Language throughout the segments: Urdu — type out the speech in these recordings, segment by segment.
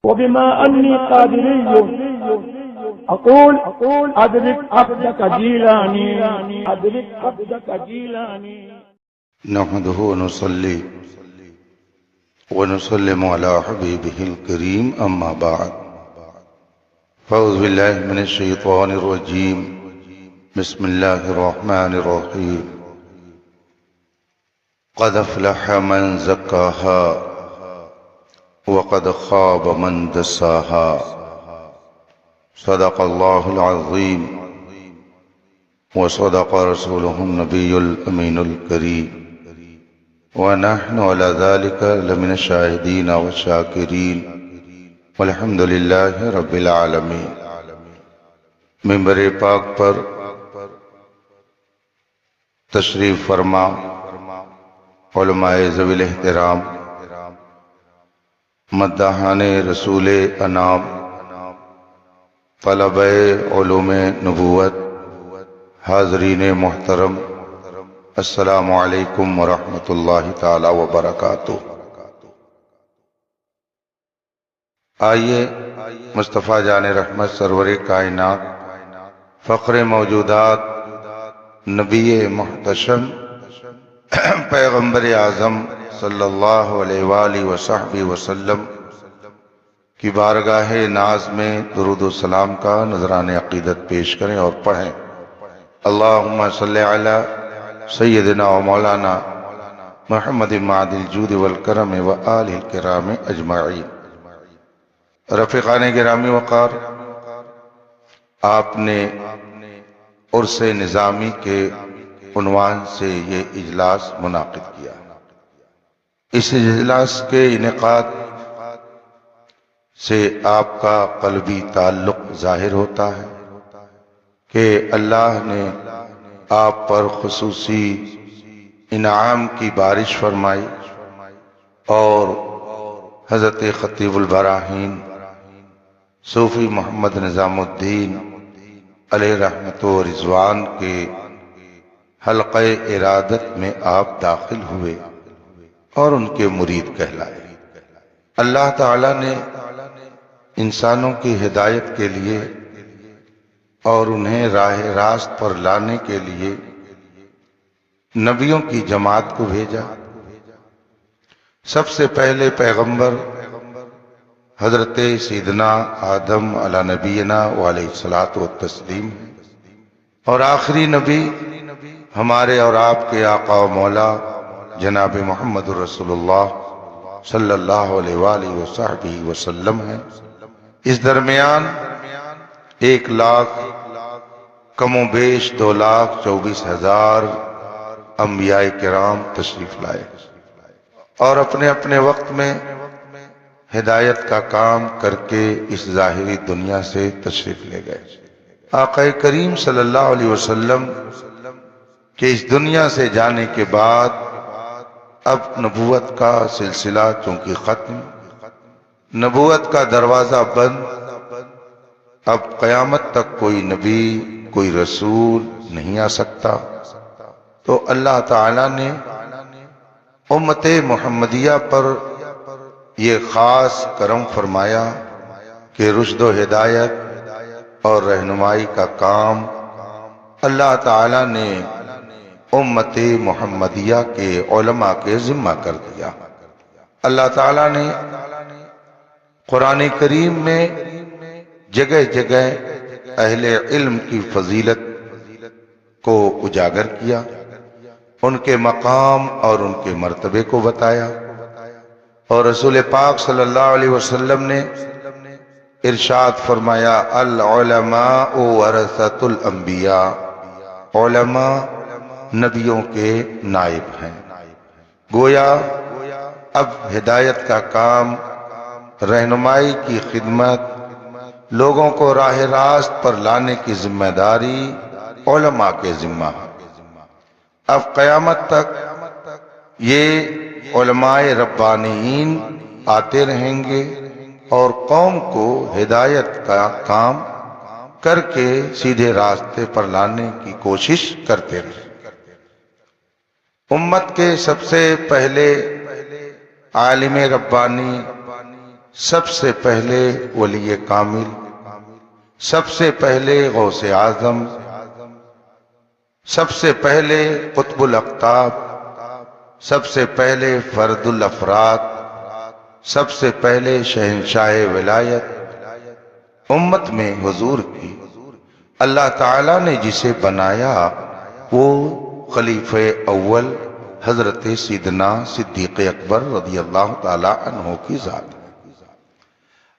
وبما أني قادري أقول أدرك عبدك جيلاني أدرك عبدك جيلاني. نحمده ونصلي ونسلم على حبيبه الكريم أما بعد فأعوذ بالله من الشيطان الرجيم بسم الله الرحمن الرحيم قد أفلح من زكاها وقد خاب من دساها صدق الله العظيم وصدق رسوله النبي الأمين الكريم ونحن على ذلك لمن الشاهدين والشاكرين والحمد لله رب العالمين. منبر پاک پر تشریف فرما علماء ذوی الاحترام، مداحان رسول انام، طلبہ علوم نبوت، حاضرین محترم، السلام علیکم ورحمۃ اللہ تعالی وبرکاتہ. آئیے مصطفیٰ جان رحمت سرور کائنات، فخر موجودات، نبی محتشم، پیغمبر اعظم صلی اللہ علیہ وآلہ وصحبہ وسلم کی بارگاہ ناز میں درود و سلام کا نذران عقیدت پیش کریں اور پڑھیں. اللہم صلی علی سیدنا و مولانا محمد معد الجود والکرم و آلہ الکرام اجمعین. رفیقان گرامی وقار، آپ نے عرس نظامی کے عنوان سے یہ اجلاس منعقد کیا. اس اجلاس کے انعقاد سے آپ کا قلبی تعلق ظاہر ہوتا ہے کہ اللہ نے آپ پر خصوصی انعام کی بارش فرمائی اور حضرت خطیب البراہین صوفی محمد نظام الدین علیہ رحمت و رضوان کے حلقہ ارادت میں آپ داخل ہوئے اور ان کے مرید کہلائے. اللہ تعالیٰ نے انسانوں کی ہدایت کے لیے اور انہیں راہ راست پر لانے کے لیے نبیوں کی جماعت کو بھیجا. سب سے پہلے پیغمبر حضرت سیدنا آدم علی نبینا وعلیہ الصلاۃ والتسلیم، اور آخری نبی ہمارے اور آپ کے آقا و مولا جناب محمد رسول اللہ صلی اللہ علیہ وآلہ وصحبہ وسلم ہیں. اس درمیان 1,00,000 کم و بیش 2,24,000 انبیاء کرام تشریف لائے اور اپنے اپنے وقت میں ہدایت کا کام کر کے اس ظاہری دنیا سے تشریف لے گئے. آقا کریم صلی اللہ علیہ وسلم کہ اس دنیا سے جانے کے بعد اب نبوت کا سلسلہ چونکہ ختم، نبوت کا دروازہ بند، اب قیامت تک کوئی نبی کوئی رسول نہیں آ سکتا. تو اللہ تعالیٰ نے امت محمدیہ پر یہ خاص کرم فرمایا کہ رشد و ہدایت اور رہنمائی کا کام اللہ تعالیٰ نے امت محمدیہ کے علماء کے ذمہ کر دیا. اللہ تعالیٰ نے قرآن کریم میں جگہ جگہ اہل علم کی فضیلت کو اجاگر کیا، ان کے مقام اور ان کے مرتبے کو بتایا، اور رسول پاک صلی اللہ علیہ وسلم نے ارشاد فرمایا العلماء ورثۃ الانبیاء، علماء نبیوں کے نائب ہیں. گویا اب ہدایت کا کام، رہنمائی کی خدمت، لوگوں کو راہ راست پر لانے کی ذمہ داری علماء کے ذمہ ہے. اب قیامت تک یہ علماء ربانیین آتے رہیں گے اور قوم کو ہدایت کا کام کر کے سیدھے راستے پر لانے کی کوشش کرتے رہیں. امت کے سب سے پہلے عالم ربانی سب سے پہلے ولی کامل، سب سے پہلے غوث اعظم، سب سے پہلے قطب الاقطاب، سب سے پہلے فرد الافراد، سب سے پہلے شہنشاہ ولایت امت میں حضور کی اللہ تعالیٰ نے جسے بنایا وہ خلیفہ اول حضرت سیدنا صدیق اکبر رضی اللہ تعالیٰ عنہ کی ذات ہے۔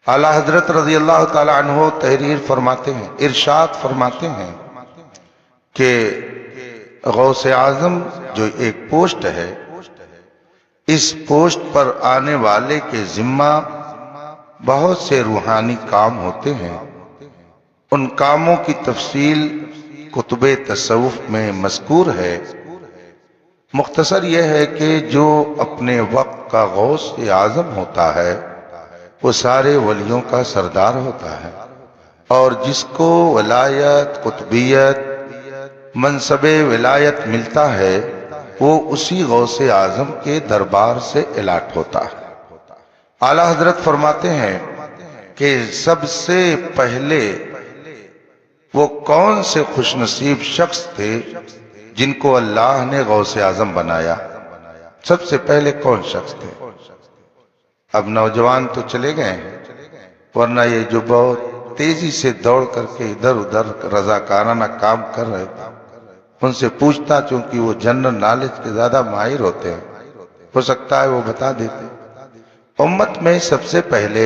اعلیٰ حضرت رضی اللہ تعالیٰ عنہ تحریر فرماتے ہیں، ارشاد فرماتے ہیں کہ غوث اعظم جو ایک پوسٹ ہے، اس پوسٹ پر آنے والے کے ذمہ بہت سے روحانی کام ہوتے ہیں۔ ان کاموں کی تفصیل کتب تصوف میں مذکور ہے۔ مختصر یہ ہے کہ جو اپنے وقت کا غوث اعظم ہوتا ہے وہ سارے ولیوں کا سردار ہوتا ہے، اور جس کو ولایت، قطبیت، منصب ولایت ملتا ہے وہ اسی غوث اعظم کے دربار سے الاٹ ہوتا ہے۔ اعلیٰ حضرت فرماتے ہیں کہ سب سے پہلے وہ کون سے خوش نصیب شخص تھے جن کو اللہ نے غوث اعظم بنایا؟ سب سے پہلے کون شخص تھے؟ اب نوجوان تو چلے گئے ہیں، ورنہ یہ جو بہت تیزی سے دوڑ کر کے ادھر ادھر رضاکارانہ کام کر رہے تھے، ان سے پوچھتا، چونکہ وہ جنرل نالج کے زیادہ ماہر ہوتے ہیں، ہو سکتا ہے وہ بتا دیتے۔ امت میں سب سے پہلے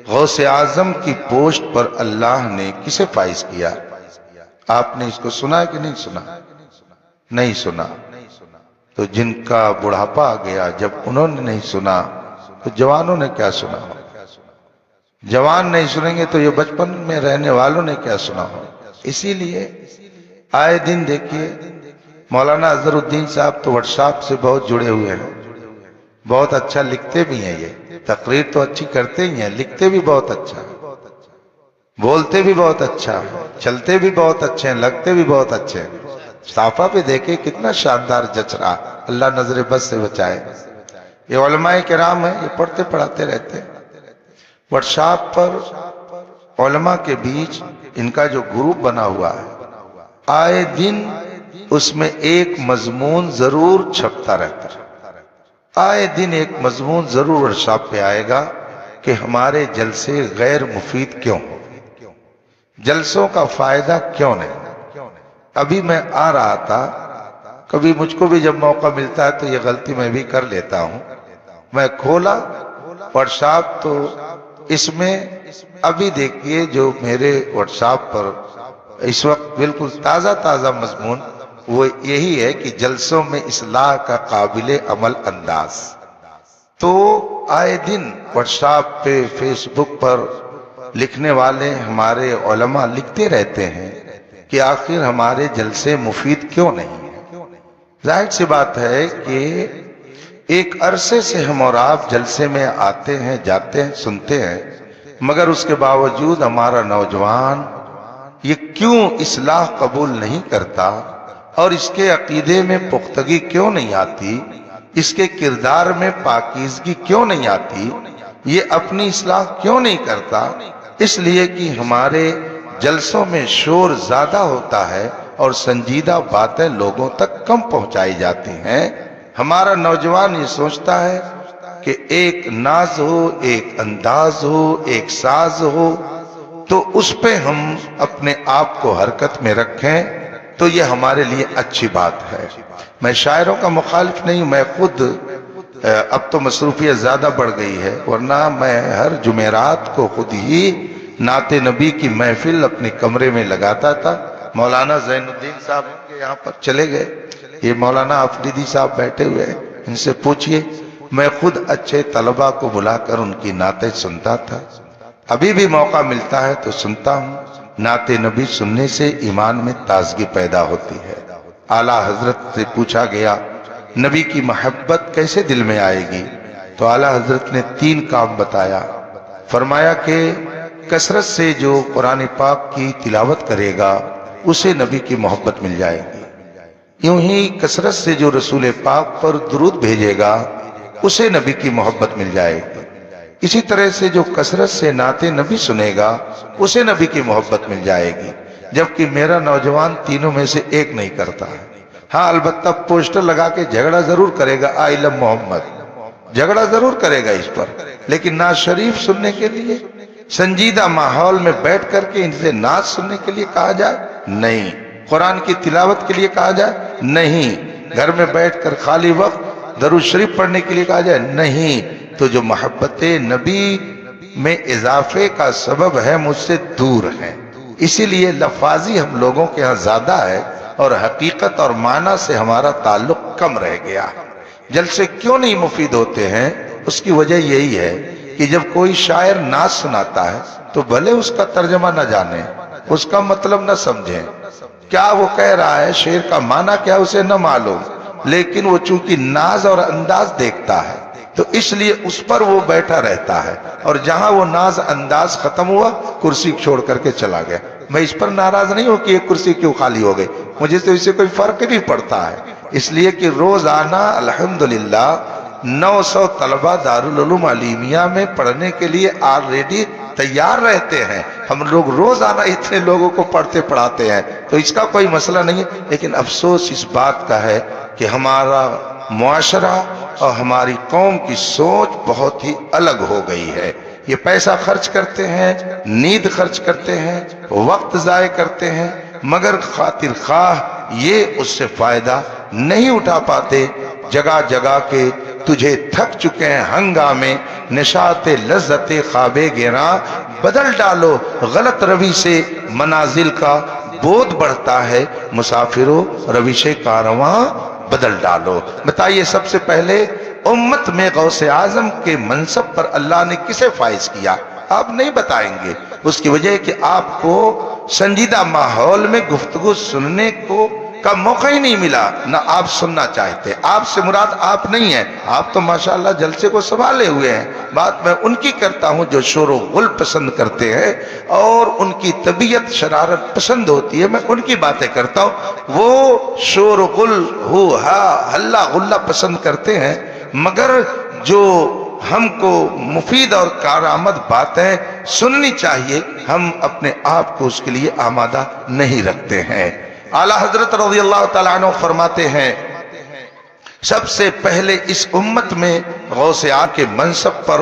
غوث اعظم کی پوسٹ پر اللہ نے کسے فائز کیا؟ آپ نے اس کو سنا ہے کہ نہیں سنا؟ نہیں سنا۔ تو جن کا بڑھاپا آ گیا جب انہوں نے نہیں سنا تو جوانوں نے کیا سنا ہو؟ جوان نہیں سنیں گے تو یہ بچپن میں رہنے والوں نے کیا سنا ہو؟ اسی لیے آئے دن دیکھیے مولانا اظہر الدین صاحب تو واٹس ایپ سے بہت جڑے ہوئے ہیں، بہت اچھا لکھتے بھی ہیں، یہ تقریر تو اچھی کرتے ہی ہیں، لکھتے بھی بہت اچھا ہے، بولتے بھی بہت اچھا ہے، چلتے بھی بہت اچھے ہیں، لگتے بھی بہت اچھے ہیں۔ صافہ پہ دیکھیں کتنا شاندار جچ رہا، اللہ نظر بد سے بچائے۔ یہ علماء کرام ہیں، یہ پڑھتے پڑھاتے رہتے ہیں۔ واٹس ایپ پر علماء کے بیچ ان کا جو گروپ بنا ہوا ہے، آئے دن اس میں ایک مضمون ضرور چھپتا رہتا ہے، آئے دن ایک مضمون ضرور واٹس ایپ پہ آئے گا کہ ہمارے جلسے غیر مفید کیوں، جلسوں کا فائدہ کیوں نہیں۔ ابھی میں آ رہا تھا، کبھی مجھ کو بھی جب موقع ملتا ہے تو یہ غلطی میں بھی کر لیتا ہوں، میں کھولا واٹس ایپ تو اس میں ابھی دیکھیے جو میرے واٹس ایپ پر اس وقت بالکل تازہ تازہ مضمون وہ یہی ہے کہ جلسوں میں اصلاح کا قابل عمل انداز۔ تو آئے دن واٹس ایپ پہ، فیس بک پر لکھنے والے ہمارے علماء لکھتے رہتے ہیں کہ آخر ہمارے جلسے مفید کیوں نہیں ہیں۔ ظاہر سی بات ہے کہ ایک عرصے سے ہم اور آپ جلسے میں آتے ہیں، جاتے ہیں، سنتے ہیں، مگر اس کے باوجود ہمارا نوجوان یہ کیوں اصلاح قبول نہیں کرتا اور اس کے عقیدے میں پختگی کیوں نہیں آتی، اس کے کردار میں پاکیزگی کیوں نہیں آتی، یہ اپنی اصلاح کیوں نہیں کرتا؟ اس لیے کہ ہمارے جلسوں میں شور زیادہ ہوتا ہے اور سنجیدہ باتیں لوگوں تک کم پہنچائی جاتی ہیں۔ ہمارا نوجوان یہ سوچتا ہے کہ ایک ناز ہو، ایک انداز ہو، ایک ساز ہو، تو اس پہ ہم اپنے آپ کو حرکت میں رکھیں تو یہ ہمارے لیے اچھی بات ہے۔ میں شاعروں کا مخالف نہیں، میں خود اب تو مصروفیت زیادہ بڑھ گئی ہے، ورنہ میں ہر جمعرات کو خود ہی نعت نبی کی محفل اپنے کمرے میں لگاتا تھا۔ مولانا زین الدین صاحب کے یہاں پر چلے گئے، یہ مولانا افریدی صاحب بیٹھے ہوئے ہیں، ان سے پوچھئے، میں خود اچھے طلبہ کو بلا کر ان کی نعتیں سنتا تھا، ابھی بھی موقع ملتا ہے تو سنتا ہوں۔ نعت نبی سننے سے ایمان میں تازگی پیدا ہوتی ہے۔ اعلیٰ حضرت سے پوچھا گیا نبی کی محبت کیسے دل میں آئے گی، تو اعلیٰ حضرت نے 3 کام بتایا۔ فرمایا کہ کثرت سے جو قرآن پاک کی تلاوت کرے گا اسے نبی کی محبت مل جائے گی، یوں ہی کثرت سے جو رسول پاک پر درود بھیجے گا اسے نبی کی محبت مل جائے گی، اسی طرح سے جو کثرت سے نعت نبی سنے گا اسے نبی کی محبت مل جائے گی، جبکہ میرا نوجوان تینوں میں سے ایک نہیں کرتا ہے۔ ہاں البتہ پوسٹر لگا کے جھگڑا ضرور کرے گا، آئی لو محمد، جھگڑا ضرور کرے گا اس پر، لیکن نعت شریف سننے کے لیے سنجیدہ ماحول میں بیٹھ کر کے ان سے نعت سننے کے لیے کہا جائے نہیں، قرآن کی تلاوت کے لیے کہا جائے نہیں، گھر میں بیٹھ کر خالی وقت درود شریف پڑھنے کے لیے کہا جائے نہیں، تو جو محبت نبی میں اضافے کا سبب ہے مجھ سے دور ہے، اسی لیے لفاظی ہم لوگوں کے ہاں زیادہ ہے اور حقیقت اور معنی سے ہمارا تعلق کم رہ گیا۔ جلسے کیوں نہیں مفید ہوتے ہیں؟ اس کی وجہ یہی ہے کہ جب کوئی شاعر نعت سناتا ہے تو بھلے اس کا ترجمہ نہ جانے، اس کا مطلب نہ سمجھیں، کیا وہ کہہ رہا ہے، شعر کا معنی کیا اسے نہ معلوم، لیکن وہ چونکہ ناز اور انداز دیکھتا ہے تو اس لیے اس پر وہ بیٹھا رہتا ہے، اور جہاں وہ ناز انداز ختم ہوا کرسی چھوڑ کر کے چلا گیا۔ میں اس پر ناراض نہیں ہوں کہ یہ کرسی کیوں خالی ہو گئی، مجھے تو اس سے کوئی فرق نہیں پڑتا ہے، اس لیے کہ روزانہ الحمدللہ 900 طلبہ دارالعلوم علیمیہ میں پڑھنے کے لیے آلریڈی تیار رہتے ہیں، ہم لوگ روزانہ اتنے لوگوں کو پڑھتے پڑھاتے ہیں، تو اس کا کوئی مسئلہ نہیں ہے، لیکن افسوس اس بات کا ہے کہ ہمارا معاشرہ اور ہماری قوم کی سوچ بہت ہی الگ ہو گئی ہے۔ یہ پیسہ خرچ کرتے ہیں، نیند خرچ کرتے ہیں، وقت ضائع کرتے ہیں، مگر خاطر خواہ یہ اس سے فائدہ نہیں اٹھا پاتے۔ جگہ جگہ کے تجھے تھک چکے ہیں ہنگامے، نشاط لذت خواب گراں، بدل ڈالو غلط روی سے منازل کا بودھ بڑھتا ہے، مسافروں روش کارواں بدل ڈالو۔ بتائیے سب سے پہلے امت میں غوث اعظم کے منصب پر اللہ نے کسے فائز کیا؟ آپ نہیں بتائیں گے، اس کی وجہ ہے کہ آپ کو سنجیدہ ماحول میں گفتگو سننے کا موقع ہی نہیں ملا، نہ آپ سننا چاہتے۔ آپ سے مراد آپ نہیں ہیں، آپ تو ماشاءاللہ جلسے کو سنبھالے ہوئے ہیں، بات میں ان کی کرتا ہوں جو شور و غل پسند کرتے ہیں اور ان کی طبیعت شرارت پسند ہوتی ہے، میں ان کی باتیں کرتا ہوں۔ وہ شور و غل ہو ہا ہلا غلہ پسند کرتے ہیں، مگر جو ہم کو مفید اور کارآمد باتیں سننی چاہیے، ہم اپنے آپ کو اس کے لیے آمادہ نہیں رکھتے ہیں۔ اعلیٰ حضرت رضی اللہ تعالیٰ عنہ فرماتے ہیں سب سے پہلے اس امت میں غوث اعظم کے منصب پر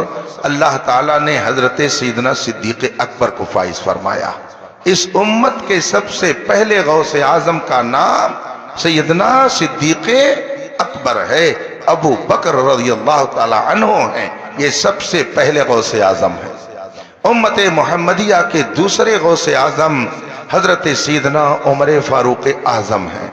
اللہ تعالیٰ نے حضرت سیدنا صدیق اکبر کو فائز فرمایا۔ اس امت کے سب سے پہلے غوث اعظم کا نام سیدنا صدیق اکبر ہے، ابو بکر رضی اللہ تعالیٰ عنہ ہیں، یہ سب سے پہلے غوث اعظم ہیں۔ امت محمدیہ کے دوسرے غوث اعظم حضرت سیدنا عمر فاروق اعظم ہیں،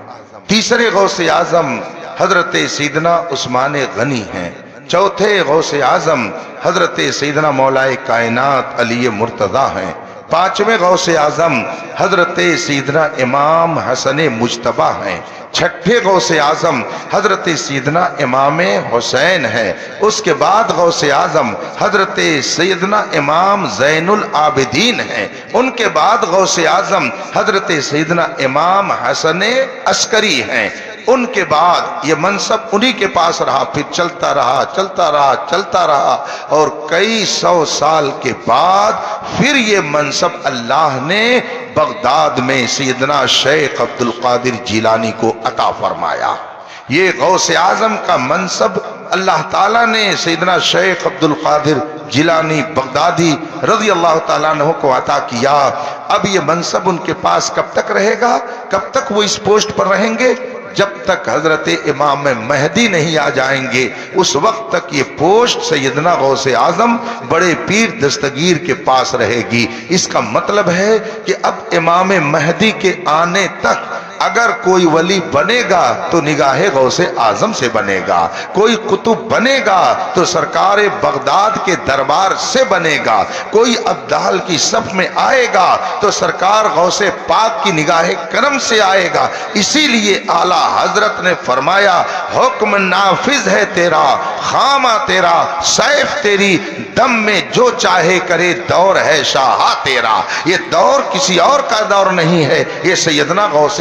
تیسرے غوث اعظم حضرت سیدنا عثمان غنی ہیں، چوتھے غوث اعظم حضرت سیدنا مولا کائنات علی مرتضیٰ ہیں، پانچویں غوث اعظم حضرت سیدنا امام حسن مجتبیٰ ہیں، چھٹے غوث اعظم حضرت سیدنا امام حسین ہے، اس کے بعد غوث اعظم حضرت سیدنا امام زین العابدین ہیں، ان کے بعد غوث اعظم حضرت سیدنا امام حسن عسکری ہیں، ان کے بعد یہ منصب انہی کے پاس رہا، پھر چلتا رہا چلتا رہا چلتا رہا، اور کئی سو سال کے بعد پھر یہ منصب اللہ نے بغداد میں سیدنا شیخ عبد القادر جیلانی کو عطا فرمایا۔ یہ غوث اعظم کا منصب اللہ تعالیٰ نے سیدنا شیخ عبد القادر جیلانی بغدادی رضی اللہ تعالیٰ عنہ کو عطا کیا۔ اب یہ منصب ان کے پاس کب تک رہے گا؟ کب تک وہ اس پوسٹ پر رہیں گے؟ جب تک حضرت امام مہدی نہیں آ جائیں گے، اس وقت تک یہ پوسٹ سیدنا غوث اعظم بڑے پیر دستگیر کے پاس رہے گی۔ اس کا مطلب ہے کہ اب امام مہدی کے آنے تک اگر کوئی ولی بنے گا تو نگاہ غوث اعظم سے بنے گا، کوئی قطب بنے گا تو سرکار بغداد کے دربار سے بنے گا، کوئی ابدال کی صف میں آئے گا تو سرکار غوث پاک کی نگاہ کرم سے آئے گا۔ اسی لیے اعلیٰ حضرت نے فرمایا حکم نافذ ہے تیرا، خامہ تیرا، سیف تیری، دم میں جو چاہے کرے، دور ہے شاہ تیرا۔ یہ دور کسی اور کا دور نہیں ہے، یہ سیدنا غوث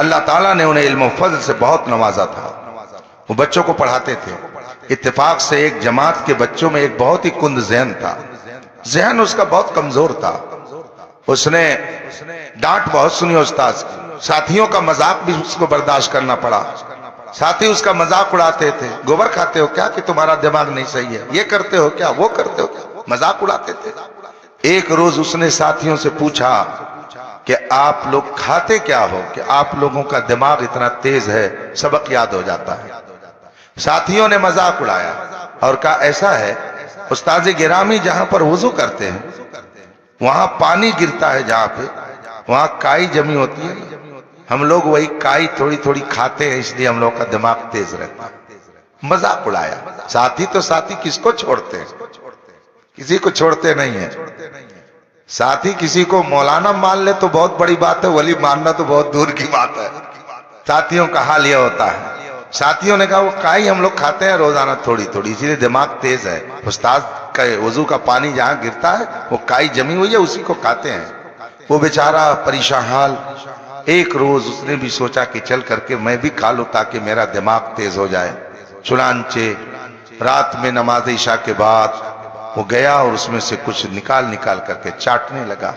اللہ تعالیٰ نے انہیں علم و فضل سے بہت نوازا تھا. وہ بچوں کو پڑھاتے تھے. اتفاق سے ایک جماعت کے بچوں میں ایک بہت ہی کند ذہن تھا. ذہن اس کا بہت کمزور تھا. اس نے ڈانٹ بہت سنی استاد کی. ساتھیوں کا مذاق بھی اس کو برداشت کرنا پڑا. ساتھی اس کا مذاق اڑاتے تھے. گوبر کھاتے ہو کیا کہ تمہارا دماغ نہیں صحیح ہے؟ یہ کرتے ہو کیا؟ وہ کرتے ہو کیا؟ مذاق اڑاتے تھے. ایک روز اس نے ساتھیوں سے پوچھا کہ آپ لوگ کھاتے کیا ہو کہ آپ لوگوں کا دماغ اتنا تیز ہے سبق یاد ہو جاتا ہے؟ ساتھیوں نے مذاق اڑایا اور کہا ایسا ہے استاذ گرامی جہاں پر وضو کرتے ہیں وہاں پانی گرتا ہے، جہاں پہ وہاں کائی جمی ہوتی ہے، ہم لوگ وہی کائی تھوڑی تھوڑی کھاتے ہیں، اس لیے ہم لوگ کا دماغ تیز رہتا ہے. مذاق اڑایا. ساتھی تو ساتھی کس کو چھوڑتے ہیں؟ کسی کو چھوڑتے نہیں ہیں. ساتھی کسی کو مولانا مان لے تو بہت بڑی بات ہے، ولی ماننا تو بہت دور کی بات ہے. ساتھیوں کا حال یہ ہوتا ہے. ساتھیوں نے کہا وہ کائی ہم لوگ کھاتے ہیں روزانہ تھوڑی تھوڑی، اسی لیے دماغ تیز ہے. استاد کا وضو کا پانی جہاں گرتا ہے وہ کائی جمی ہوئی ہے، اسی کو کھاتے ہیں. وہ بیچارہ پریشان حال. ایک روز اس نے بھی سوچا کہ چل کر کے میں بھی کھا لوں تاکہ میرا دماغ تیز ہو جائے. چنانچہ رات میں نماز عشاء کے بعد وہ گیا اور اس میں سے کچھ نکال کر کے چاٹنے لگا.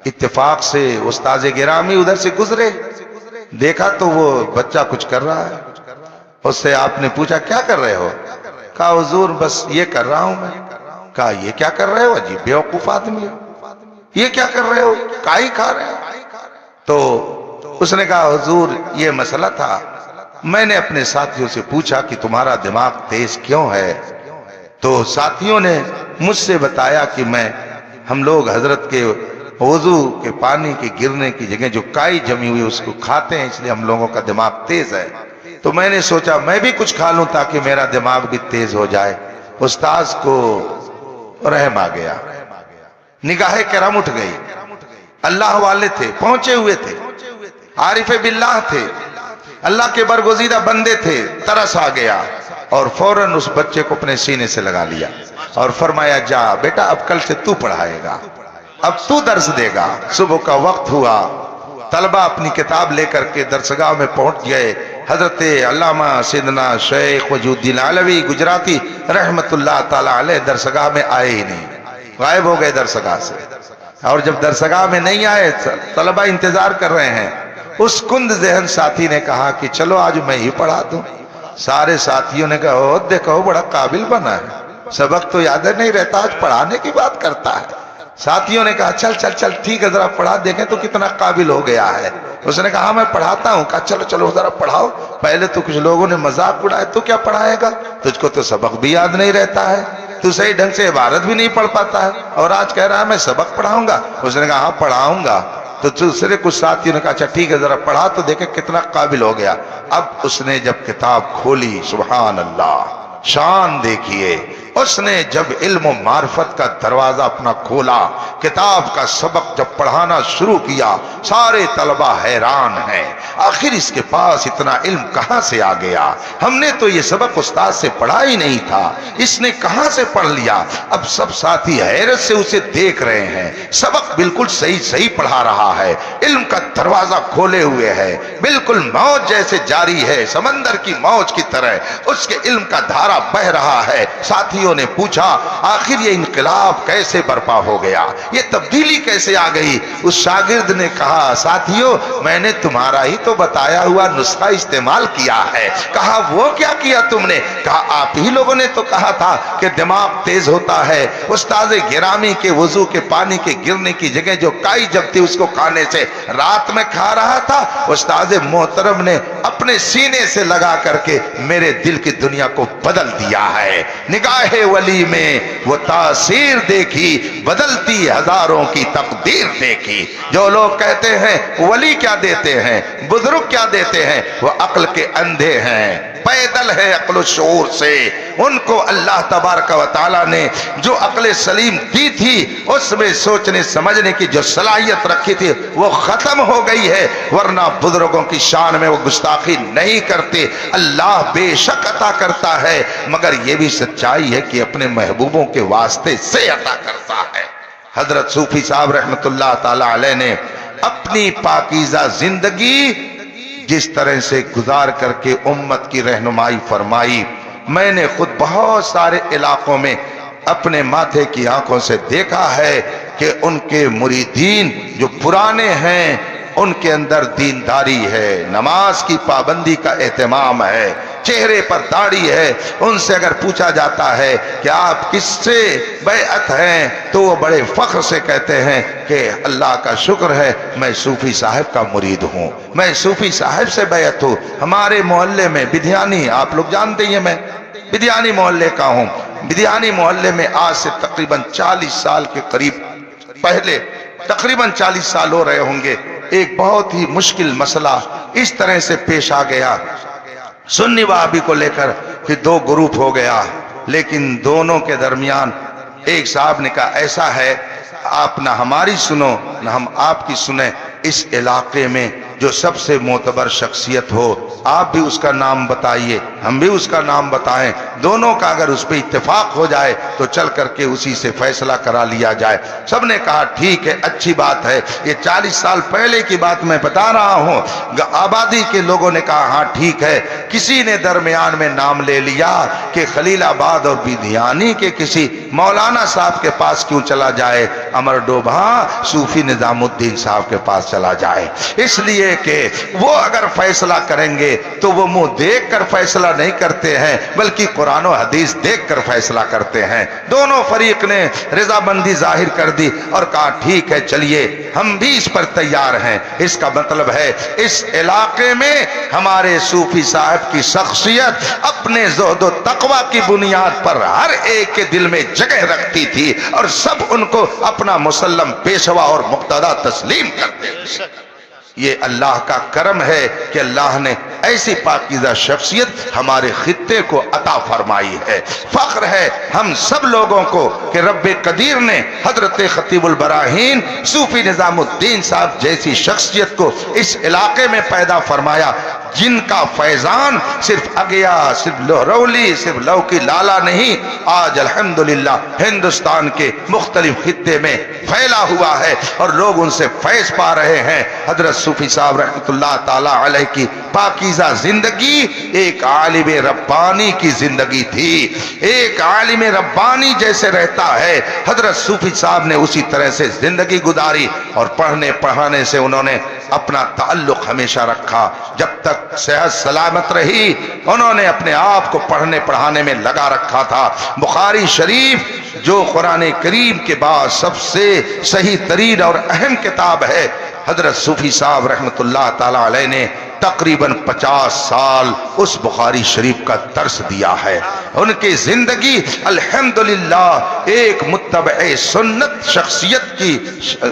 اتفاق سے استاذ گرامی ادھر سے گزرے، دیکھا تو وہ بچہ کچھ کر رہا ہے. اس سے آپ نے پوچھا کیا کر رہے ہو؟ کہا حضور بس یہ کر رہا ہوں میں. کہا یہ کیا کر رہے ہو؟ عجیب بیوقوف آدمی ہو، یہ کیا کر رہے ہو؟ کائی کھا رہے ہو. تو اس نے کہا حضور یہ مسئلہ تھا، میں نے اپنے ساتھیوں سے پوچھا کہ تمہارا دماغ تیز کیوں ہے؟ تو ساتھیوں نے مجھ سے بتایا کہ ہم لوگ حضرت کے وضو کے پانی کے گرنے کی جگہ جو کائی جمی ہوئی اس کو کھاتے ہیں، اس لیے ہم لوگوں کا دماغ تیز ہے. تو میں نے سوچا میں بھی کچھ کھا لوں تاکہ میرا دماغ بھی تیز ہو جائے. استاذ کو رحم آ گیا، نگاہ کرم اٹھ گئی. اللہ والے تھے، پہنچے ہوئے تھے، عارف باللہ تھے، اللہ کے برگزیدہ بندے تھے. ترس آ گیا اور فوراً اس بچے کو اپنے سینے سے لگا لیا اور فرمایا جا بیٹا اب کل سے تو پڑھائے گا، اب تو درس دے گا. صبح کا وقت ہوا، طلبہ اپنی کتاب لے کر کے درسگاہ میں پہنچ گئے. حضرت علامہ سیدنا شیخ وجود الدین علوی گجراتی رحمت اللہ تعالی علیہ درسگاہ میں آئے ہی نہیں، غائب ہو گئے درسگاہ سے. اور جب درسگاہ میں نہیں آئے طلبہ انتظار کر رہے ہیں. اس کند ذہن ساتھی نے کہا کہ چلو آج میں ہی پڑھا دوں. سارے ساتھیوں نے کہا او دیکھو بڑا قابل بنا ہے، سبق تو یاد نہیں رہتا، آج پڑھانے کی بات کرتا ہے. ساتھیوں نے کہا چل چل چل ٹھیک ہے ذرا پڑھا دیکھیں تو کتنا قابل ہو گیا ہے. اس نے کہا میں پڑھاتا ہوں. کہا چلو چلو ذرا پڑھاؤ. پہلے تو کچھ لوگوں نے مذاق اڑایا تو کیا پڑھائے گا، تجھ کو تو سبق بھی یاد نہیں رہتا ہے، تو صحیح ڈھنگ سے عبارت بھی نہیں پڑھ پاتا ہے اور آج کہہ رہا ہے میں سبق پڑھاؤں گا. اس نے کہا ہاں پڑھاؤں گا. تو دوسرے کچھ ساتھیوں نے کہا اچھا ٹھیک ہے ذرا پڑھا تو دیکھیں کتنا قابل ہو گیا. اب اس نے جب کتاب کھولی سبحان اللہ، شان دیکھیے، اس نے جب علم و معرفت کا دروازہ اپنا کھولا، کتاب کا سبق جب پڑھانا شروع کیا، سارے طلبہ حیران ہیں آخر اس کے پاس اتنا علم کہاں سے آ گیا، ہم نے تو یہ سبق استاد سے پڑھا ہی نہیں تھا، اس نے کہاں سے پڑھ لیا. اب سب ساتھی حیرت سے اسے دیکھ رہے ہیں، سبق بالکل صحیح پڑھا رہا ہے، علم کا دروازہ کھولے ہوئے ہے، بالکل موج جیسے جاری ہے، سمندر کی موج کی طرح اس کے علم کا دھارا بہ رہا ہے. ساتھیوں نے پوچھا آخر یہ انقلاب کیسے برپا ہو گیا، یہ تبدیلی کیسے آ گئی. اس شاگرد نے کہا ساتھیوں میں نے تمہارا ہی تو بتایا ہوا نسخہ استعمال کیا ہے. کہا وہ کیا کیا تم نے؟ کہا آپ ہی لوگوں نے تو کہا تھا کہ دماغ تیز ہوتا ہے. استاد گرامی کے وضو کے پانی کے گرنے کی جگہ جو کائی جب تھی اس کو کھانے سے رات میں کھا رہا تھا. استاد محترم نے اپنے سینے سے لگا کر کے میرے دل کی دنیا کو بدل دیا ہے. نگاہ ولی میں وہ تاثیر دیکھی، بدلتی ہزاروں کی تقدیر دیکھی. جو لوگ کہتے ہیں ولی کیا دیتے ہیں، بزرگ کیا دیتے ہیں، وہ عقل کے اندھے ہیں، پیدل ہے عقل و شعور سے. ان کو اللہ تبارک و تعالیٰ نے جو عقل سلیم دی تھی اس میں سوچنے سمجھنے کی جو صلاحیت رکھی تھی وہ ختم ہو گئی ہے، ورنہ بزرگوں کی شان میں وہ گستاخی نہیں کرتے. اللہ بے شک عطا کرتا ہے مگر یہ بھی سچائی ہے کہ اپنے محبوبوں کے واسطے سے عطا کرتا ہے. حضرت صوفی صاحب رحمت اللہ تعالی علیہ نے اپنی پاکیزہ زندگی جس طرح سے گزار کر کے امت کی رہنمائی فرمائی، میں نے خود بہت سارے علاقوں میں اپنے ماتھے کی آنکھوں سے دیکھا ہے کہ ان کے مریدین جو پرانے ہیں ان کے اندر دینداری ہے، نماز کی پابندی کا اہتمام ہے، چہرے پر داڑھی ہے۔ ان سے اگر پوچھا جاتا ہے کہ آپ کس سے بیعت ہیں تو وہ بڑے فخر سے کہتے ہیں کہ اللہ کا شکر ہے میں صوفی صاحب کا مرید ہوں، میں صوفی صاحب سے بیعت ہوں۔ ہمارے محلے میں بدیانی، آپ لوگ جانتے ہیں میں بدیانی محلے کا ہوں، بدیانی محلے میں آج سے تقریباً 40 سال کے قریب پہلے، تقریباً 40 سال ہو رہے ہوں گے، ایک بہت ہی مشکل مسئلہ اس طرح سے پیش آ گیا، سنی وہابی کو لے کر کہ دو گروپ ہو گیا، لیکن دونوں کے درمیان ایک صاحب نے کہا ایسا ہے آپ نہ ہماری سنو نہ ہم آپ کی سنیں، اس علاقے میں جو سب سے معتبر شخصیت ہو آپ بھی اس کا نام بتائیے ہم بھی اس کا نام بتائیں، دونوں کا اگر اس پہ اتفاق ہو جائے تو چل کر کے اسی سے فیصلہ کرا لیا جائے۔ سب نے کہا ٹھیک ہے، اچھی بات ہے، یہ 40 سال پہلے کی بات میں بتا رہا ہوں۔ آبادی کے لوگوں نے کہا ہاں ٹھیک ہے۔ کسی نے درمیان میں نام لے لیا کہ خلیل آباد اور بدیانی کے کسی مولانا صاحب کے پاس کیوں چلا جائے، امر ڈوبھا صوفی نظام الدین صاحب کے پاس چلا جائے، اس لیے کہ وہ اگر فیصلہ کریں گے تو وہ منہ دیکھ کر فیصلہ نہیں کرتے ہیں بلکہ قرآن و حدیث دیکھ کر فیصلہ کرتے ہیں۔ دونوں فریق نے رضامندی ظاہر کر دی اور کہا ٹھیک ہے چلیے ہم بھی اس پر تیار ہیں۔ اس کا مطلب ہے اس علاقے میں ہمارے صوفی صاحب کی شخصیت اپنے زہد و تقوی کی بنیاد پر ہر ایک کے دل میں جگہ رکھتی تھی اور سب ان کو اپنا مسلم پیشوا اور مقتدا تسلیم کرتے تھے۔ یہ اللہ کا کرم ہے کہ اللہ نے ایسی پاکیزہ شخصیت ہمارے خطے کو عطا فرمائی ہے۔ فخر ہے ہم سب لوگوں کو کہ رب قدیر نے حضرت خطیب البراہین صوفی نظام الدین صاحب جیسی شخصیت کو اس علاقے میں پیدا فرمایا، جن کا فیضان صرف اگیا، صرف لہرولی، صرف لو کی لالا نہیں، آج الحمدللہ ہندوستان کے مختلف خطے میں پھیلا ہوا ہے اور لوگ ان سے فیض پا رہے ہیں۔ حضرت صوفی صاحب رحمت اللہ تعالی علیہ کی پاکیزہ زندگی ایک عالم ربانی کی زندگی تھی، ایک عالم ربانی جیسے رہتا ہے حضرت صوفی صاحب نے اسی طرح سے زندگی گزاری اور پڑھنے پڑھانے سے انہوں نے اپنا تعلق ہمیشہ رکھا۔ جب تک صحت سلامت رہی انہوں نے اپنے آپ کو پڑھنے پڑھانے میں لگا رکھا تھا۔ بخاری شریف جو قرآن کریم کے بعد سب سے صحیح ترین اور اہم کتاب ہے، حضرت صوفی صاحب رحمت اللہ تعالی علیہ نے تقریباً 50 سال اس بخاری شریف کا درس دیا ہے۔ ان کی زندگی الحمدللہ ایک متبع سنت شخصیت کی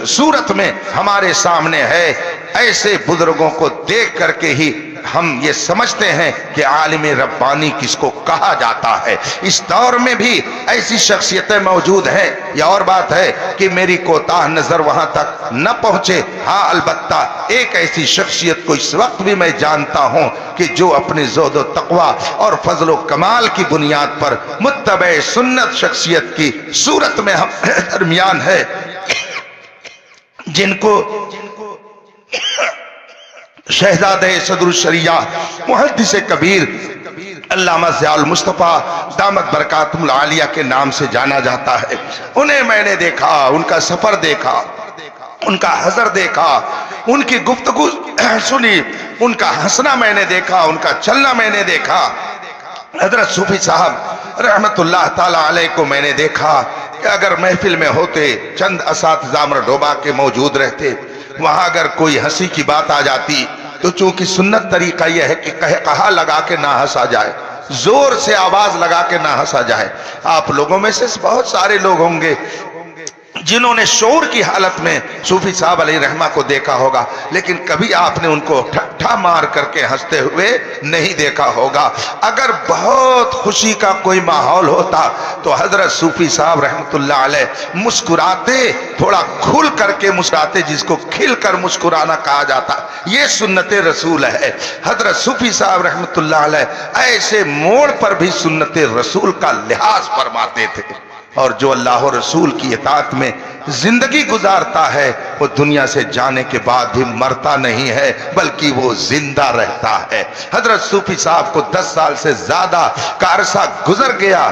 صورت میں ہمارے سامنے ہے۔ ایسے بزرگوں کو دیکھ کر کے ہی ہم یہ سمجھتے ہیں کہ عالم ربانی کس کو کہا جاتا ہے۔ اس دور میں بھی ایسی شخصیتیں موجود ہیں، یہ اور بات ہے کہ میری کوتاہ نظر وہاں تک نہ پہنچے، ہاں البتہ ایک ایسی شخصیت کو اس وقت بھی میں جانتا ہوں کہ جو اپنے زہد و تقوی اور فضل و کمال کی بنیاد پر متبع سنت شخصیت کی صورت میں ہم درمیان ہے، جن کو شہزادہ صدر الشریعہ محدث کبیر علامہ ضیاء المصطفیٰ دامت برکاتہم العالیہ کے نام سے جانا جاتا ہے۔ انہیں میں نے دیکھا، ان کا سفر دیکھا، ان کا حضر دیکھا، ان کی گفتگو سنی، ان کا ہنسنا میں نے دیکھا، ان کا چلنا میں نے دیکھا۔ حضرت صوفی صاحب رحمت اللہ تعالی علیہ کو میں نے دیکھا کہ اگر محفل میں ہوتے، چند اساتذہ امر ڈوبا کے موجود رہتے، وہاں اگر کوئی ہنسی کی بات آ جاتی تو چونکہ سنت طریقہ یہ ہے کہ کہا لگا کے نہ ہنسا جائے، زور سے آواز لگا کے نہ ہنسا جائے۔ آپ لوگوں میں سے بہت سارے لوگ ہوں گے جنہوں نے شعور کی حالت میں صوفی صاحب علیہ رحمہ کو دیکھا ہوگا، لیکن کبھی آپ نے ان کو ٹھٹھا مار کر کے ہنستے ہوئے نہیں دیکھا ہوگا۔ اگر بہت خوشی کا کوئی ماحول ہوتا تو حضرت صوفی صاحب رحمت اللہ علیہ مسکراتے، تھوڑا کھل کر کے مسکراتے، جس کو کھل کر مسکرانا کہا جاتا، یہ سنت رسول ہے۔ حضرت صوفی صاحب رحمت اللہ علیہ ایسے موڑ پر بھی سنت رسول کا لحاظ فرماتے تھے۔ اور جو اللہ و رسول کی اطاعت میں زندگی گزارتا ہے وہ دنیا سے جانے کے بعد بھی مرتا نہیں ہے بلکہ وہ زندہ رہتا ہے۔ حضرت صوفی صاحب کو 10 سال سے زیادہ کا عرصہ گزر گیا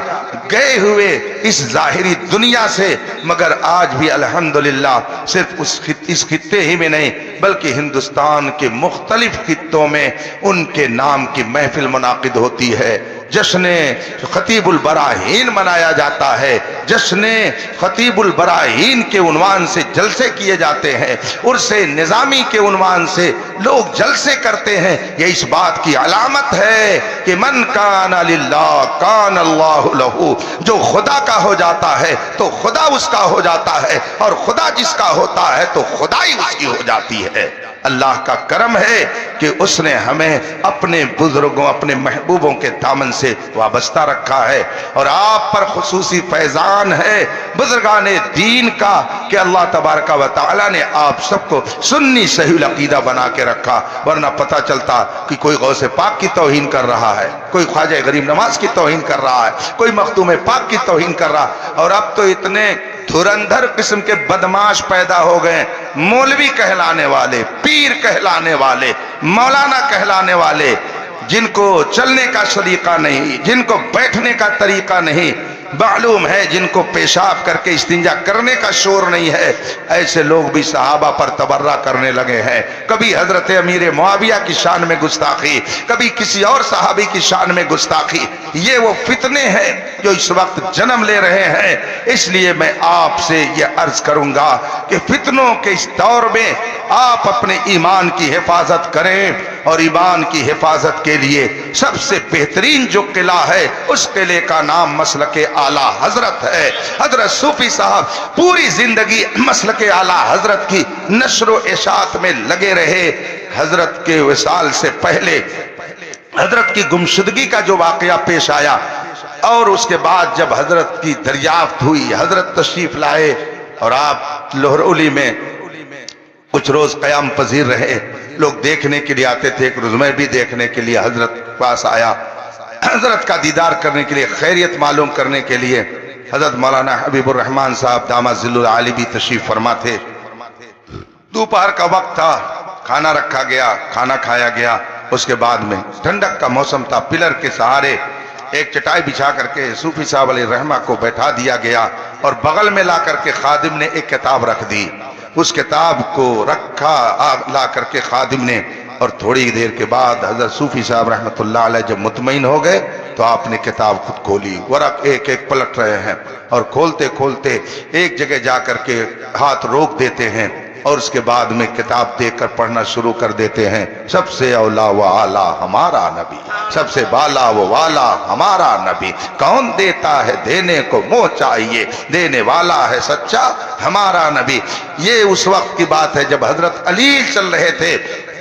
گئے ہوئے اس ظاہری دنیا سے، مگر آج بھی الحمدللہ صرف اس خطے ہی میں نہیں بلکہ ہندوستان کے مختلف خطوں میں ان کے نام کی محفل منعقد ہوتی ہے۔ جشن خطیب البراہین منایا جاتا ہے، جشن خطیب البراہین کے عنوان سے جلسے کیے جاتے ہیں، عرس نظامی کے عنوان سے لوگ جلسے کرتے ہیں۔ یہ اس بات کی علامت ہے کہ من کان للہ کان اللہ لہ، جو خدا کا ہو جاتا ہے تو خدا اس کا ہو جاتا ہے، اور خدا جس کا ہوتا ہے تو خدائی اس کی ہو جاتی ہے۔ اللہ کا کرم ہے کہ اس نے ہمیں اپنے بزرگوں اپنے محبوبوں کے دامن سے وابستہ رکھا ہے، اور آپ پر خصوصی فیضان ہے بزرگان دین کا کہ اللہ تبارک و تعالی نے آپ سب کو سنی صحیح العقیدہ بنا کے رکھا، ورنہ پتہ چلتا کہ کوئی غوث پاک کی توہین کر رہا ہے، کوئی خواجہ غریب نواز کی توہین کر رہا ہے، کوئی مخدوم پاک کی توہین کر رہا ہے۔ اور اب تو اتنے دھرندھر قسم کے بدماش پیدا ہو گئے، مولوی کہلانے والے، پیر کہلانے والے، مولانا کہلانے والے، جن کو چلنے کا سلیقہ نہیں، جن کو بیٹھنے کا طریقہ نہیں، معلوم ہے جن کو پیشاب کر کے استنجا کرنے کا شور نہیں ہے، ایسے لوگ بھی صحابہ پر تبرہ کرنے لگے ہیں۔ کبھی حضرت امیر معاویہ کی شان میں گستاخی، کبھی کسی اور صحابی کی شان میں گستاخی۔ یہ وہ فتنے ہیں جو اس وقت جنم لے رہے ہیں۔ اس لیے میں آپ سے یہ عرض کروں گا کہ فتنوں کے اس دور میں آپ اپنے ایمان کی حفاظت کریں، اور ایمان کی حفاظت کے لیے سب سے بہترین جو قلعہ ہے اس قلعے کا نام مسلک اعلیٰ حضرت ہے۔ حضرت صوفی صاحب پوری زندگی مسلک اعلیٰ حضرت کی نشر و اشاعت میں لگے رہے۔ حضرت کے وصال سے پہلے حضرت کی گمشدگی کا جو واقعہ پیش آیا، اور اس کے بعد جب حضرت کی دریافت ہوئی، حضرت تشریف لائے اور آپ لاہور اولی میں کچھ روز قیام پذیر رہے، لوگ دیکھنے کے لیے آتے تھے۔ ایک روز میں بھی دیکھنے کے لیے حضرت پاس آیا، حضرت کا دیدار کرنے کے لیے، خیریت معلوم کرنے کے لیے۔ حضرت مولانا حبیب الرحمن صاحب دامت ظل العالی بھی تشریف فرما تھے۔ دوپہر کا وقت تھا، کھانا رکھا گیا، کھانا کھایا گیا۔ اس کے بعد میں ٹھنڈک کا موسم تھا، پلر کے سہارے ایک چٹائی بچھا کر کے صوفی صاحب علیہ رحمہ کو بیٹھا دیا گیا، اور بغل میں لا کر کے خادم نے ایک کتاب رکھ دی۔ اس کتاب کو رکھا لا کر کے خادم نے، اور تھوڑی دیر کے بعد حضرت صوفی صاحب رحمت اللہ علیہ جب مطمئن ہو گئے تو آپ نے کتاب خود کھولی، ورق ایک ایک پلٹ رہے ہیں، اور کھولتے کھولتے ایک جگہ جا کر کے ہاتھ روک دیتے ہیں، اور اس کے بعد میں کتاب دیکھ کر پڑھنا شروع کر دیتے ہیں۔ سب سے اولا و اعلیٰ ہمارا نبی، سب سے بالا و والا ہمارا نبی، کون دیتا ہے دینے کو منہ چاہیے، دینے والا ہے سچا ہمارا نبی۔ یہ اس وقت کی بات ہے جب حضرت علی چل رہے تھے،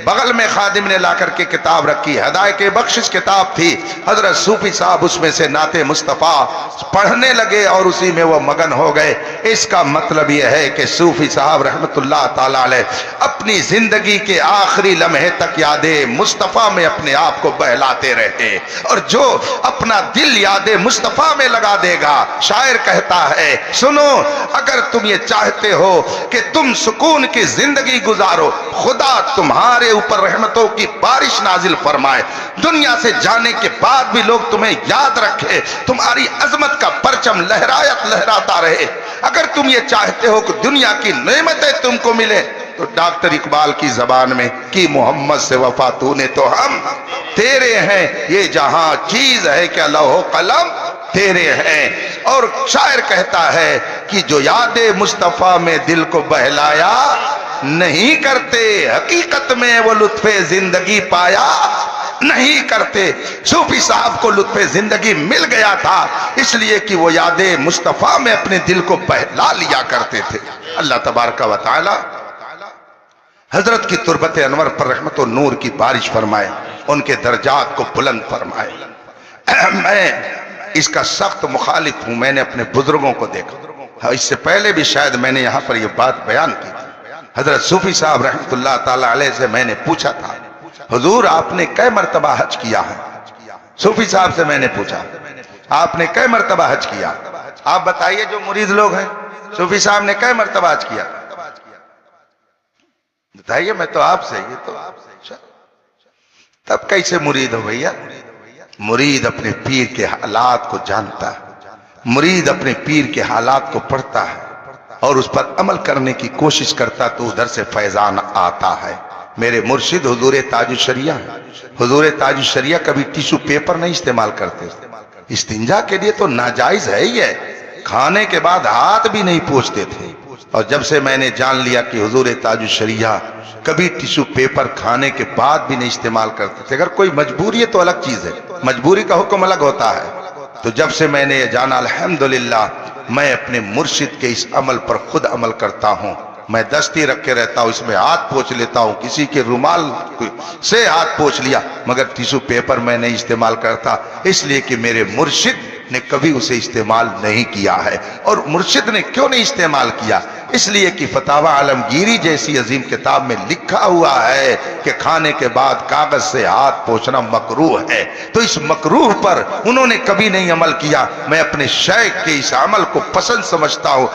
بغل میں خادم نے لا کر کے کتاب رکھی، ہدایت بخشش کتاب تھی۔ حضرت صوفی صاحب اس میں سے نعت مصطفیٰ پڑھنے لگے اور اسی میں وہ مگن ہو گئے۔ اس کا مطلب یہ ہے کہ صوفی صاحب رحمت اللہ تعالیٰ علیہ اپنی زندگی کے آخری لمحے تک یاد مصطفیٰ میں اپنے آپ کو بہلاتے رہے، اور جو اپنا دل یاد مصطفیٰ میں لگا دے گا، شاعر کہتا ہے سنو اگر تم یہ چاہتے ہو کہ تم سکون کی زندگی گزارو، خدا تمہارے اوپر رحمتوں کی بارش نازل فرمائے، دنیا سے جانے کے بعد بھی لوگ تمہیں یاد رکھے، تمہاری عظمت کا پرچم لہراتا رہے۔ اگر تم یہ چاہتے ہو کہ دنیا کی نعمتیں تم کو ملے تو ڈاکٹر اقبال کی زبان میں کہ محمد سے وفا تو نے تو ہم تیرے ہیں، یہ جہاں چیز ہے کہ لوح و قلم تیرے ہیں۔ اور شاعر کہتا ہے کہ جو یاد مصطفیٰ میں دل کو بہلایا نہیں کرتے، حقیقت میں وہ لطف زندگی پایا نہیں کرتے۔ صوفی صاحب کو لطف زندگی مل گیا تھا، اس لیے کہ وہ یاد مصطفیٰ میں اپنے دل کو بہلا لیا کرتے تھے۔ اللہ تبارک و تعالی حضرت کی تربت انور پر رحمت و نور کی بارش فرمائے، ان کے درجات کو بلند فرمائے۔ میں اس کا سخت مخالف ہوں، میں نے اپنے بزرگوں کو دیکھا، اس سے پہلے بھی شاید میں نے یہاں پر یہ بات بیان کی۔ حضرت صوفی صاحب رحمت اللہ تعالیٰ علیہ سے میں نے پوچھا تھا حضور آپ نے کئی مرتبہ حج کیا ہے؟ صوفی صاحب سے میں نے پوچھا آپ نے کئی مرتبہ حج کیا؟ آپ بتائیے جو مرید لوگ ہیں، صوفی صاحب نے کئی مرتبہ حج کیا؟ بتائیے، میں تو آپ سے، یہ تو تب کیسے مرید ہو بھیا؟ مرید اپنے پیر کے حالات کو جانتا ہے، مرید اپنے پیر کے حالات کو پڑھتا ہے اور اس پر عمل کرنے کی کوشش کرتا تو ادھر سے فیضان آتا ہے۔ میرے مرشد حضور تاج الشریعہ ہیں۔ حضور تاج الشریعہ کبھی ٹیشو پیپر نہیں استعمال کرتے، استنجا کے لیے تو ناجائز ہے ہی ہے، کھانے کے بعد ہاتھ بھی نہیں پوچھتے تھے۔ اور جب سے میں نے جان لیا کہ حضور تاج الشریعہ کبھی ٹیشو پیپر کھانے کے بعد بھی نہیں استعمال کرتے تھے، اگر کوئی مجبوری ہے تو الگ چیز ہے، مجبوری کا حکم الگ ہوتا ہے، تو جب سے میں نے یہ جانا الحمدللہ میں اپنے مرشد کے اس عمل پر خود عمل کرتا ہوں۔ میں دستی رکھ کے رہتا ہوں، اس میں ہاتھ پوچھ لیتا ہوں، کسی کے رومال سے ہاتھ پوچھ لیا، مگر ٹیشو پیپر میں نہیں استعمال کرتا، اس لیے کہ میرے مرشد نے کبھی اسے استعمال نہیں کیا ہے۔ اور مرشد نے کیوں نہیں استعمال کیا؟ اس لیے کہ فتاوی عالمگیری جیسی عظیم کتاب میں لکھا ہوا ہے کہ کھانے کے بعد کاغذ سے ہاتھ پوچھنا مکروہ ہے، تو اس مکروہ پر انہوں نے کبھی نہیں عمل کیا۔ میں اپنے شیخ کے اس عمل کو پسند سمجھتا ہوں،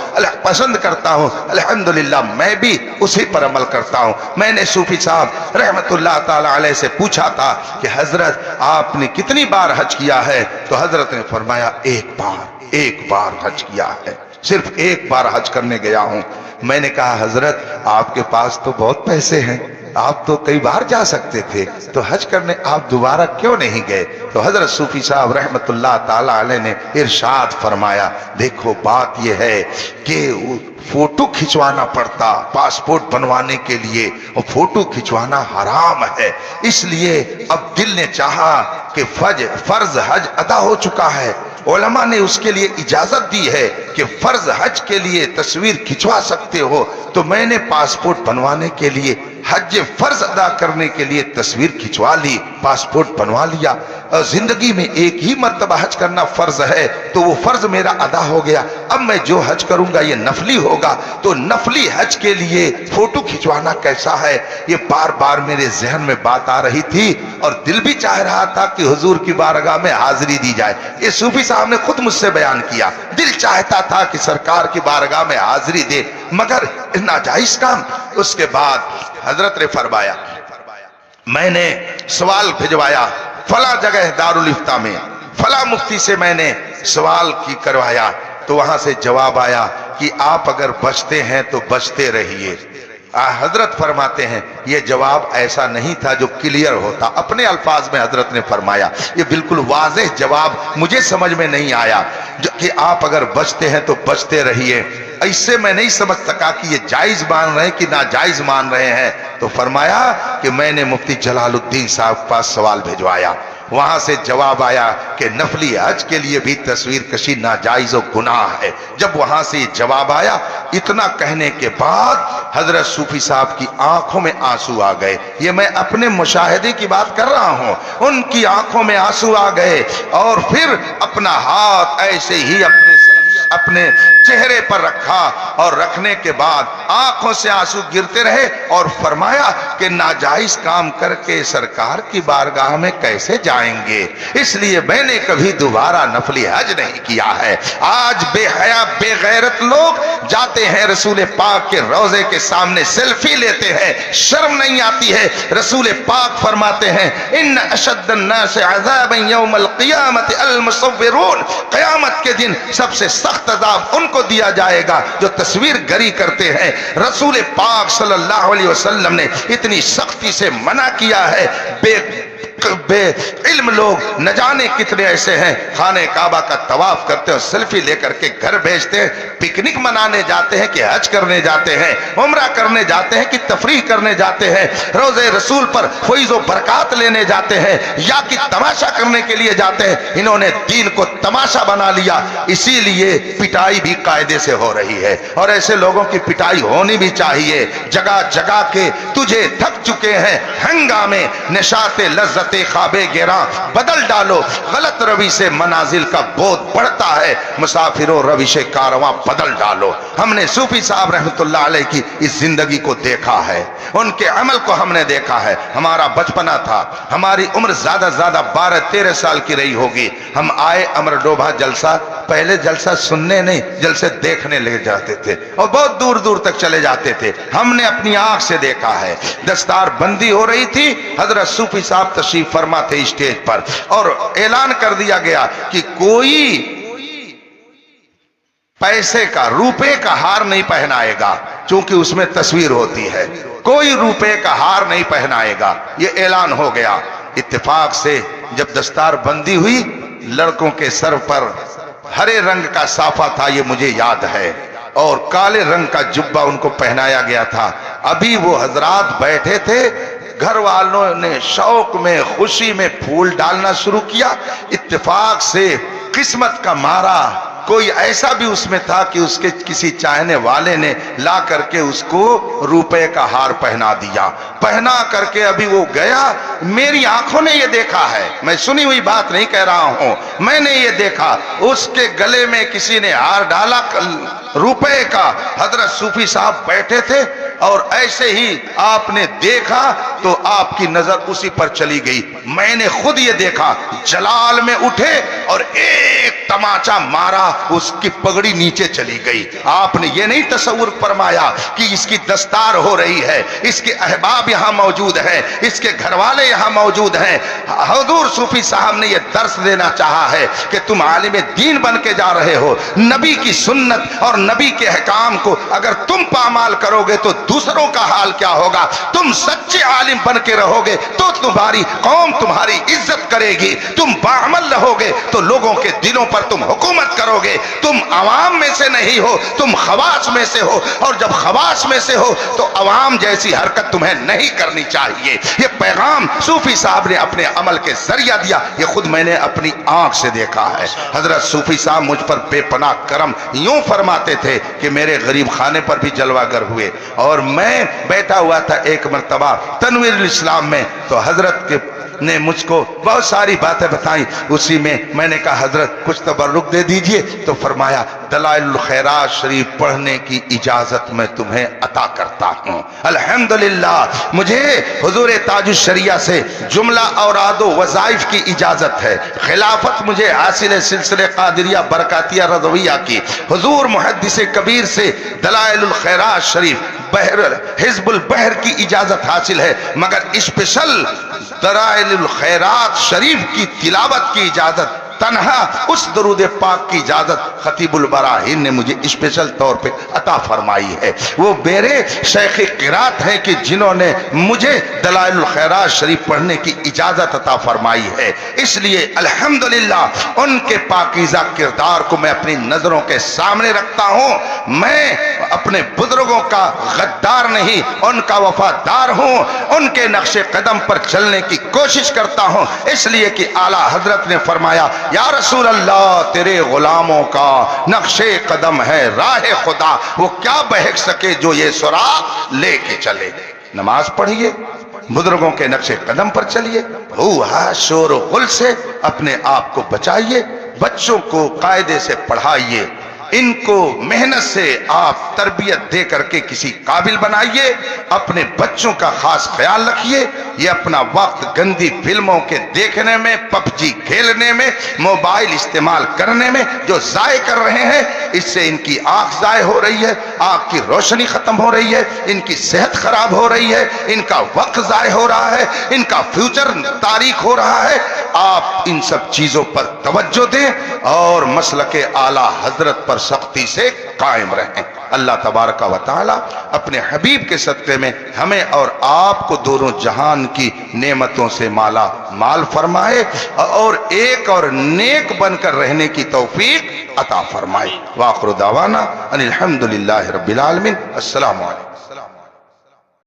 پسند کرتا ہوں، الحمدللہ میں بھی اسی پر عمل کرتا ہوں۔ میں نے صوفی صاحب رحمت اللہ تعالی علیہ سے پوچھا تھا کہ حضرت آپ نے کتنی بار حج کیا ہے؟ تو حضرت نے فرمایا ایک بار حج کیا ہے، صرف ایک بار حج کرنے گیا ہوں۔ میں نے کہا حضرت آپ کے پاس تو بہت پیسے ہیں، آپ تو کئی بار جا سکتے تھے، تو حج کرنے آپ دوبارہ کیوں نہیں گئے؟ تو حضرت صوفی صاحب رحمت اللہ تعالی علیہ نے ارشاد فرمایا، دیکھو بات یہ ہے کہ فوٹو کھچوانا پڑتا پاسپورٹ بنوانے کے لیے، اور فوٹو کھچوانا حرام ہے، اس لیے اب دل نے چاہا کہ فرض حج ادا ہو چکا ہے، علماء نے اس کے لیے اجازت دی ہے کہ فرض حج کے لیے تصویر کھچوا سکتے ہو، تو میں نے پاسپورٹ بنوانے کے لیے حج فرض ادا کرنے کے لیے تصویر کھچوا لی، پاسپورٹ بنوا لیا۔ زندگی میں ایک ہی مرتبہ حج کرنا فرض ہے، تو وہ فرض میرا ادا ہو گیا، اب میں جو حج کروں گا یہ نفلی ہوگا، تو نفلی حج کے لیے فوٹو کھچوانا کیسا ہے؟ یہ بار بار میرے ذہن میں بات آ رہی تھی اور دل بھی چاہ رہا تھا کہ حضور کی بارگاہ میں حاضری دی جائے۔ یہ صوفی صاحب نے خود مجھ سے بیان کیا، دل چاہتا تھا کہ سرکار کی بارگاہ میں حاضری دے، مگر ناجائز کام۔ اس کے بعد حضرت نے فرمایا، میں نے سوال بھجوایا فلاں جگہ دارالفتہ میں، فلاں مفتی سے میں نے سوال کی کروایا، تو وہاں سے جواب آیا کہ آپ اگر بچتے ہیں تو بچتے رہیے۔ حضرت فرماتے ہیں یہ جواب ایسا نہیں تھا جو کلیئر ہوتا، اپنے الفاظ میں حضرت نے فرمایا، یہ بالکل واضح جواب مجھے سمجھ میں نہیں آیا کہ آپ اگر بچتے ہیں تو بچتے رہیے، اس سے میں نہیں سمجھ سکا کہ یہ جائز مان رہے ہیں کہ ناجائز مان رہے ہیں۔ تو فرمایا کہ میں نے مفتی جلال الدین صاحب کے پاس سوال بھیجوایا، وہاں سے جواب آیا کہ نفلی حج کے لیے بھی تصویر کشی ناجائز و گناہ ہے۔ جب وہاں سے یہ جواب آیا، اتنا کہنے کے بعد حضرت صوفی صاحب کی آنکھوں میں آنسو آ گئے، یہ میں اپنے مشاہدے کی بات کر رہا ہوں، ان کی آنکھوں میں آنسو آ گئے، اور پھر اپنا ہاتھ ایسے ہی اپنے چہرے پر رکھا، اور رکھنے کے بعد آنکھوں سے آنسو گرتے رہے، اور فرمایا کہ ناجائز کام کر کے سرکار کی بارگاہ میں کیسے جائیں گے، اس لیے میں نے کبھی دوبارہ نفلی حج نہیں کیا ہے۔ آج بے حیا بے غیرت لوگ جاتے ہیں رسول پاک کے روضے کے سامنے سیلفی لیتے ہیں، شرم نہیں آتی ہے۔ رسول پاک فرماتے ہیں ان اشد الناس عذابا یوم القیامت المصورون، قیامت کے دن سب سے سخت عذاب ان کو دیا جائے گا جو تصویر گری کرتے ہیں۔ رسول پاک صلی اللہ علیہ وسلم نے اتنی سختی سے منع کیا ہے، بے علم لوگ نہ جانے کتنے ایسے ہیں خانہ کعبہ کا طواف کرتے ہیں، سیلفی لے کر کے گھر بھیجتے ہیں، پکنک منانے جاتے ہیں کہ حج کرنے جاتے ہیں، عمرہ کرنے جاتے ہیں کہ تفریح کرنے جاتے ہیں، روضے رسول پر فیض و برکات لینے جاتے ہیں، یا کہ تماشا کرنے کے لیے جاتے ہیں۔ انہوں نے دین کو تماشا بنا لیا، اسی لیے پٹائی بھی قاعدے سے ہو رہی ہے، اور ایسے لوگوں کی پٹائی ہونی بھی چاہیے۔ جگہ جگہ کے تجھے تھک چکے ہیں ہنگامے، نشاط لذت خواب گراں بدل ڈالو، غلط روی سے منازل کا بودھ بڑھتا ہے، مسافروں روش کارواں بدل ڈالو۔ ہم نے صوفی صاحب رحمت اللہ علیہ کی اس زندگی کو دیکھا ہے، ان کے عمل کو ہم نے دیکھا ہے۔ ہمارا بچپنا تھا، ہماری عمر زیادہ 12-13 سال کی رہی ہوگی، ہم آئے امر ڈوبھا جلسہ پہلے جلسہ سننے نہیں جلسے دیکھنے لے جاتے تھے اور بہت دور دور تک چلے جاتے تھے. ہم نے اپنی آنکھ سے دیکھا ہے. دستار بندی ہو رہی تھی, حضرت صوفی صاحب تشریف فرما تھے اسٹیج پر, اور اعلان کر دیا گیا کہ کوئی پیسے کا, روپے کا ہار نہیں پہنائے گا, چونکہ اس میں تصویر ہوتی ہے. کوئی روپے کا ہار نہیں پہنائے گا, یہ اعلان ہو گیا. اتفاق سے جب دستار بندی ہوئی, لڑکوں کے سر پر ہرے رنگ کا صافہ تھا, یہ مجھے یاد ہے, اور کالے رنگ کا جبہ ان کو پہنایا گیا تھا. ابھی وہ حضرات بیٹھے تھے, گھر والوں نے شوق میں خوشی میں پھول ڈالنا شروع کیا. اتفاق سے قسمت کا مارا کوئی ایسا بھی اس میں تھا کہ اس کے کسی چاہنے والے نے لا کر کے اس کو روپے کا ہار پہنا دیا. پہنا کر کے ابھی وہ گیا, میری آنکھوں نے یہ دیکھا ہے, میں سنی ہوئی بات نہیں کہہ رہا ہوں, میں نے یہ دیکھا اس کے گلے میں کسی نے ہار ڈالا روپے کا. حضرت صوفی صاحب بیٹھے تھے اور ایسے ہی آپ نے دیکھا تو آپ کی نظر اسی پر چلی گئی. میں نے خود یہ دیکھا, جلال میں اٹھے اور ایک تماچا مارا, اس کی پگڑی نیچے چلی گئی. آپ نے یہ نہیں تصور فرمایا کہ اس کی دستار ہو رہی ہے, اس کے احباب یہاں موجود ہیں, اس کے گھر والے یہاں موجود ہیں. حضور صوفی صاحب نے یہ درس دینا چاہا ہے کہ تم عالم دین بن کے جا رہے ہو, نبی کی سنت اور نبی کے احکام کو اگر تم پامال کرو گے تو دوسروں کا حال کیا ہوگا. تم سچے عالم بن کے رہو گے تو تمہاری قوم تمہاری عزت کرے گی, تم باعمل رہو گے تو لوگوں کے دلوں پر تم حکومت کرو گے. تم عوام میں سے نہیں ہو, تم خواص میں سے ہو, اور جب خواص میں سے ہو تو عوام جیسی حرکت تمہیں نہیں کرنی چاہیے. یہ پیغام صوفی صاحب نے اپنے عمل کے ذریعہ دیا, یہ خود میں نے اپنی آنکھ سے دیکھا ہے. حضرت صوفی صاحب مجھ پر بے پناہ کرم یوں فرماتے تھے کہ میرے غریب خانے پر بھی جلوہ گر ہوئے, اور میں بیٹھا ہوا تھا ایک مرتبہ تنویر الاسلام میں, تو حضرت کے نے مجھ کو بہت ساری باتیں بتائیں. اسی میں نے کہا حضرت کچھ تبرک دے دیجئے, تو فرمایا دلائل الخیرات شریف پڑھنے کی اجازت میں تمہیں عطا کرتا ہوں. الحمدللہ مجھے حضور تاج الشریعہ سے جملہ اوراد و وظائف کی اجازت ہے. خلافت مجھے حاصل سلسلے قادریہ برکاتیہ رضویہ کی. حضور محدث کبیر سے دلائل الخیرات شریف حزب البحر کی اجازت حاصل ہے, مگر اسپیشل دلائل الخیرات شریف کی تلاوت کی اجازت تنہا اس درود پاک کی اجازت خطیب البراہین نے مجھے اسپیشل طور پہ عطا فرمائی ہے. وہ میرے شیخ قرات ہیں کہ جنہوں نے مجھے دلائل الخیرات شریف پڑھنے کی اجازت عطا فرمائی ہے. اس لیے الحمدللہ ان کے پاکیزہ کردار کو میں اپنی نظروں کے سامنے رکھتا ہوں. میں اپنے بزرگوں کا غدار نہیں, ان کا وفادار ہوں, ان کے نقش قدم پر چلنے کی کوشش کرتا ہوں. اس لیے کہ اعلیٰ حضرت نے فرمایا یا رسول اللہ تیرے غلاموں کا نقش قدم ہے راہ خدا, وہ کیا بہک سکے جو یہ سراغ لے کے چلے. نماز پڑھیے, بزرگوں کے نقش قدم پر چلیے, ہوا شور و غل سے اپنے آپ کو بچائیے, بچوں کو قاعدے سے پڑھائیے, ان کو محنت سے آپ تربیت دے کر کے کسی قابل بنائیے. اپنے بچوں کا خاص خیال رکھیے. یہ اپنا وقت گندی فلموں کے دیکھنے میں, پب جی کھیلنے میں, موبائل استعمال کرنے میں جو ضائع کر رہے ہیں, اس سے ان کی آنکھ ضائع ہو رہی ہے, آنکھ کی روشنی ختم ہو رہی ہے, ان کی صحت خراب ہو رہی ہے, ان کا وقت ضائع ہو رہا ہے, ان کا فیوچر تاریک ہو رہا ہے. آپ ان سب چیزوں پر توجہ دیں اور مسلک اعلیٰ حضرت پر سختی سے قائم رہیں. اللہ تبارک و تعالی اپنے حبیب کے صدقے میں ہمیں اور آپ کو دونوں جہان کی نعمتوں سے مالا مال فرمائے اور ایک اور نیک بن کر رہنے کی توفیق عطا فرمائے. وآخر دعوانا ان الحمدللہ رب العالمین. السلام علیکم.